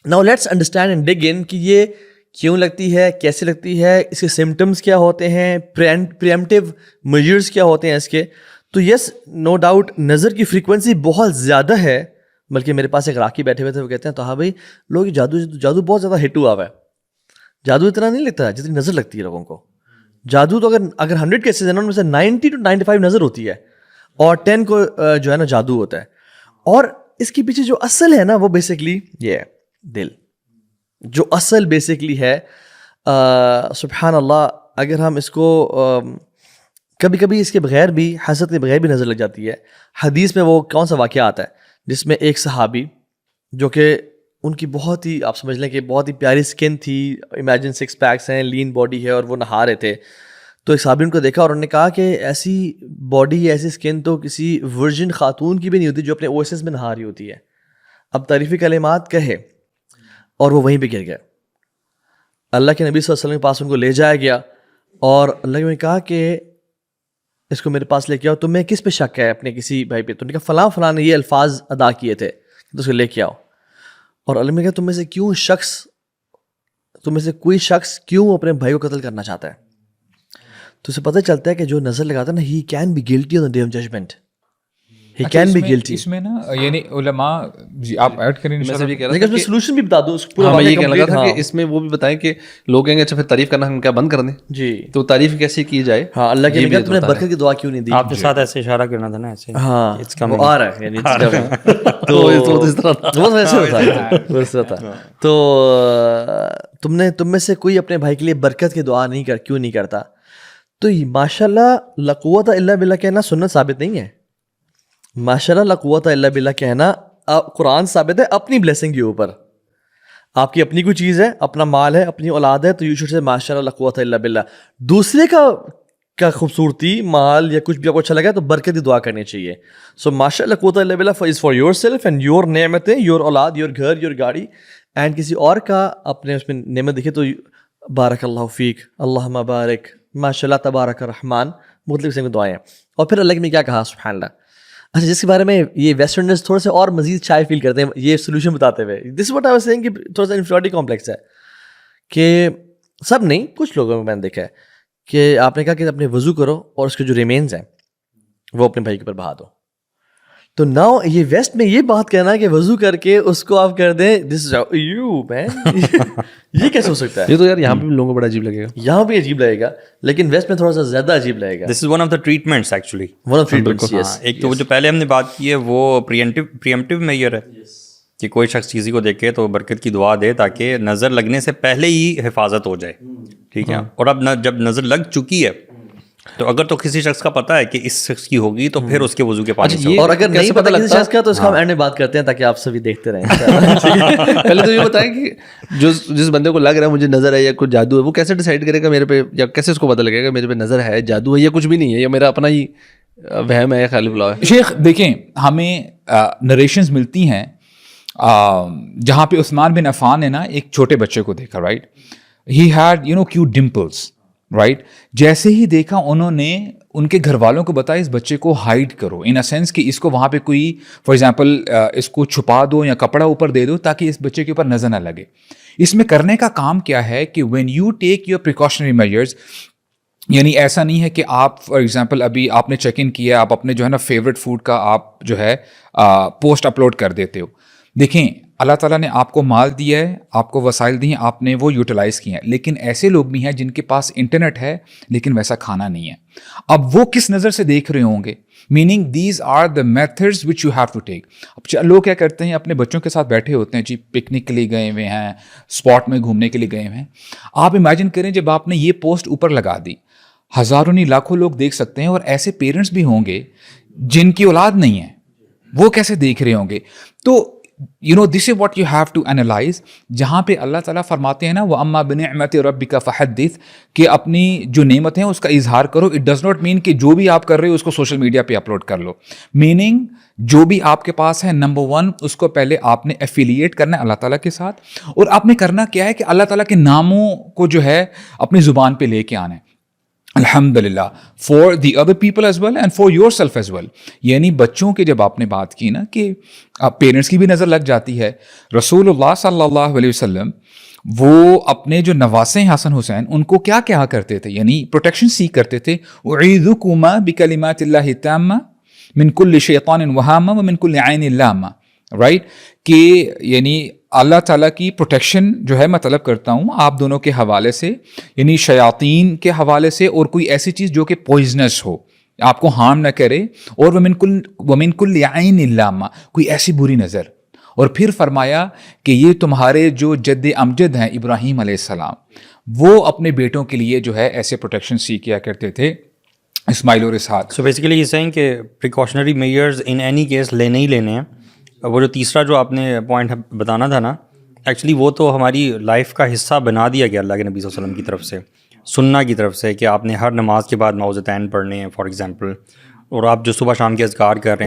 Now let's understand and dig in کہ یہ کیوں لگتی ہے, کیسے لگتی ہے, اس کے سمٹمز کیا ہوتے ہیں, پریمپٹیو میجرز کیا ہوتے ہیں اس کے. تو یس نو ڈاؤٹ نظر کی فریکوینسی بہت زیادہ ہے, بلکہ میرے پاس ایک راکی بیٹھے ہوئے تھے, وہ کہتے ہیں تو ہاں بھائی لوگ جادو بہت زیادہ ہٹ ہوا ہے. جادو اتنا نہیں لگتا جتنی نظر لگتی ہے لوگوں کو. جادو تو اگر 100 کیسز ہیں ان میں سے 90 to 95 نظر ہوتی ہے اور 10 کو جو ہے نا جادو ہوتا ہے. اور اس کے پیچھے جو اصل ہے نا وہ بیسکلی یہ ہے دل. جو اصل بیسکلی ہے سبحان اللہ, اگر ہم اس کو کبھی کبھی اس کے بغیر بھی, حسد کے بغیر بھی نظر لگ جاتی ہے. حدیث میں وہ کون سا واقعہ آتا ہے جس میں ایک صحابی جو کہ ان کی بہت ہی آپ سمجھ لیں کہ بہت ہی پیاری سکن تھی, امیجن 6 پیکس ہیں, لین باڈی ہے, اور وہ نہا رہے تھے. تو ایک صحابی ان کو دیکھا اور انہوں نے کہا کہ ایسی باڈی ایسی سکن تو کسی ورجن خاتون کی بھی نہیں ہوتی جو اپنے اویسس میں نہا رہی ہوتی ہے. اب تعریفی کلمات کہے اور وہ وہیں پہ گر گیا. اللہ کے نبی صلی اللہ علیہ وسلم کے پاس ان کو لے جایا گیا اور اللہ نے کہا کہ اس کو میرے پاس لے کے آؤ, تمہیں کس پہ شک ہے اپنے کسی بھائی پہ؟ تو انہوں نے کہا فلاں نے یہ الفاظ ادا کیے تھے, تو اس کو لے کے آؤ. اور اللہ نے کہا تم میں سے کوئی شخص کیوں اپنے بھائی کو قتل کرنا چاہتا ہے؟ تو اسے پتہ چلتا ہے کہ جو نظر لگاتا ہے نا, he can be guilty on the day of judgement. He can be guilty. اس میں نا یعنی علماء جی آپ ایڈ کریں میں بھی کہہ رہا لیکن اس میں سولوشن بھی بتا دو اس پورا. میں یہ کہنے لگا تھا کہ اس میں وہ بھی بتائیں کہ لوگ کہیں گے اچھا پھر تعریف کرنا ہم کیا بند کر دیں جی, تو تعریف کیسے کی جائے. ہاں اللہ کے نبی نے برکت کی دعا کیوں نہیں دی؟ آپ کے ساتھ ایسے اشارہ کرنا تھا نا ایسے. ہاں وہ آ رہا ہے یعنی تو اس طرح وہ ویسے ہوتا ہے. تو تم میں سے کوئی اپنے بھائی کے لیے برکت کی دعا کیوں نہیں کرتا؟ تو ماشاء اللہ لا قوت الا باللہ کہنا سنت ثابت نہیں ہے. ماشاء اللہ لا قوت الا باللہ کہنا قرآن ثابت ہے اپنی بلیسنگ کے اوپر. آپ کی اپنی کوئی چیز ہے, اپنا مال ہے, اپنی اولاد ہے, تو یو شوڈ سے ماشاء اللہ لا قوت الا باللہ. دوسرے کا خوبصورتی مال یا کچھ بھی آپ کو اچھا لگا تو برکت کی دعا کرنی چاہیے. سو ماشاء اللہ قوت الا باللہ is for your self and your نعمتیں, یور اولاد, یور گھر, یور گاڑی, اینڈ کسی اور کا اپنے اس میں نعمت دیکھے تو بارک اللہ فیک, اللہم بارک, ماشاء اللہ تبارک الرحمن, مختلف قسم کی دعائیں. اور پھر اللہ نے کیا کہا سبحان اللہ. اچھا جس کے بارے میں یہ ویسٹرنرز تھوڑے سے اور مزید شائع فیل کرتے ہیں یہ سولوشن بتاتے ہوئے, this what I was seeing کہ تھوڑا سا انفیریٹی کمپلیکس ہے کہ سب نہیں کچھ لوگوں میں نے دیکھا ہے کہ آپ نے کہا کہ اپنے وضو کرو اور اس کے جو ریمینز ہیں وہ اپنے بھائی کے اوپر بہا دو. تو ناؤ یہ ویسٹ میں یہ بات کہنا کہ وضو کر کے اس کو آپ کر دیں, دس از یو مین, یہ کیسے ہو سکتا ہے؟ یہ تو یار یہاں پہ بھی لوگوں کو بڑا عجیب لگے گا, یہاں بھی عجیب لگے گا, لیکن ویسٹ میں تھوڑا سا زیادہ عجیب لگے گا. This is one of the treatments actually, one of treatments. Yes, ایک تو جو پہلے ہم نے بات کی ہے وہ پریمپٹیو میجر ہے کہ کوئی شخص چیزی کو دیکھے تو برکت کی دعا دے تاکہ نظر لگنے سے پہلے ہی حفاظت ہو جائے. ٹھیک ہے, اور اب جب نظر لگ چکی ہے تو اگر تو کسی شخص کا پتہ ہے کہ اس شخص کی ہوگی تو پھر اس کے وضو کے پانی سے, اور اگر نہیں پتہ کسی شخص کا تو اس کا ہم اینڈ میں بات کرتے ہیں تاکہ آپ سبھی دیکھتے رہیں. پہلے تو یہ بتائیں کہ جس بندے کو لگ رہا ہے مجھے نظر ہے یا کچھ جادو ہے, وہ کیسے ڈیسائیڈ کرے گا میرے پہ, یا کیسے اس کو پتہ لگے گا میرے پہ نظر ہے, جادو ہے یا کچھ بھی نہیں ہے, یا میرا اپنا ہی وہم ہے, خیال بلاؤ ہے. شیخ دیکھیں ہمیں نریشنز ملتی ہیں جہاں پہ عثمان بن عفان نے نا ایک چھوٹے بچے کو دیکھا, right, he had cute dimples, right. جیسے ہی دیکھا انہوں نے ان کے گھر والوں کو بتایا اس بچے کو ہائڈ کرو, ان اے سینس کہ اس کو وہاں پہ کوئی فار ایگزامپل اس کو چھپا دو یا کپڑا اوپر دے دو تاکہ اس بچے کے اوپر نظر نہ لگے. اس میں کرنے کا کام کیا ہے کہ when you take your precautionary measures, یعنی ایسا نہیں ہے کہ آپ فار ایگزامپل ابھی آپ نے چیک ان کیا, آپ اپنے جو ہے نا فیوریٹ فوڈ کا آپ جو ہے پوسٹ اپلوڈ کر دیتے ہو. دیکھیں اللہ تعالیٰ نے آپ کو مال دیا ہے, آپ کو وسائل دی ہیں, آپ نے وہ یوٹیلائز کیے ہیں, لیکن ایسے لوگ بھی ہیں جن کے پاس انٹرنیٹ ہے لیکن ویسا کھانا نہیں ہے. اب وہ کس نظر سے دیکھ رہے ہوں گے, meaning these are the methods which you have to take. اب لوگ کیا کرتے ہیں اپنے بچوں کے ساتھ بیٹھے ہوتے ہیں, جی پکنک کے لیے گئے ہوئے ہیں, اسپاٹ میں گھومنے کے لیے گئے ہوئے ہیں. آپ امیجن کریں جب آپ نے یہ پوسٹ اوپر لگا دی, ہزاروں نہیں لاکھوں لوگ دیکھ سکتے ہیں, اور ایسے پیرنٹس بھی ہوں گے جن کی اولاد نہیں ہے, وہ کیسے دیکھ رہے ہوں گے. تو this is what you have to analyse, جہاں پہ اللہ تعالیٰ فرماتے ہیں نا وَأَمَّا بِنِعْمَتِ رَبِّكَ فَحَدِّثْ, کہ اپنی جو نعمتیں ہیں اس کا اظہار کرو. اٹ ڈز ناٹ مین کہ جو بھی آپ کر رہے ہو اس کو سوشل میڈیا پہ اپلوڈ کر لو, میننگ جو بھی آپ کے پاس ہے نمبر 1 اس کو پہلے آپ نے ایفیلیٹ کرنا ہے اللہ تعالیٰ کے ساتھ, اور آپ نے کرنا کیا ہے کہ اللہ تعالیٰ کے ناموں کو جو ہے اپنی زبان پہ لے کے آنا ہے. الحمدللہ for the other people as well and for yourself as well. یعنی بچوں کے جب آپ نے بات کی نا کہ پیرنٹس کی بھی نظر لگ جاتی ہے, رسول اللہ صلی اللہ علیہ وسلم وہ اپنے جو نواسے ہیں حسن حسین ان کو کیا کہا کرتے تھے, یعنی پروٹیکشن سیکھ کرتے تھے, اعیذکما بکلمات اللہ التامہ من کل شیطان وہامہ ومن کل عین لامہ, رائٹ, کہ یعنی اللہ تعالیٰ کی پروٹیکشن جو ہے میں طلب کرتا ہوں آپ دونوں کے حوالے سے, یعنی شیاطین کے حوالے سے اور کوئی ایسی چیز جو کہ پوائزنس ہو, آپ کو ہارم نہ کرے, اور ومن کل عین لامہ, کوئی ایسی بری نظر. اور پھر فرمایا کہ یہ تمہارے جو جد امجد ہیں ابراہیم علیہ السلام, وہ اپنے بیٹوں کے لیے جو ہے ایسے پروٹیکشن سیکھ کیا کرتے تھے, اسماعیل اور اسحاق. سو بیسیکلی یہ سینگ کہ precautionary measures in any case لینے ہی لینے ہیں. وہ جو تیسرا جو آپ نے پوائنٹ بتانا تھا نا, ایکچولی وہ تو ہماری لائف کا حصہ بنا دیا گیا اللہ کے نبی صلی اللہ علیہ وسلم کی طرف سے, سننا کی طرف سے, کہ آپ نے ہر نماز کے بعد معوذتین پڑھنے ہیں فار ایگزامپل, اور آپ جو صبح شام کے اذکار کر رہے ہیں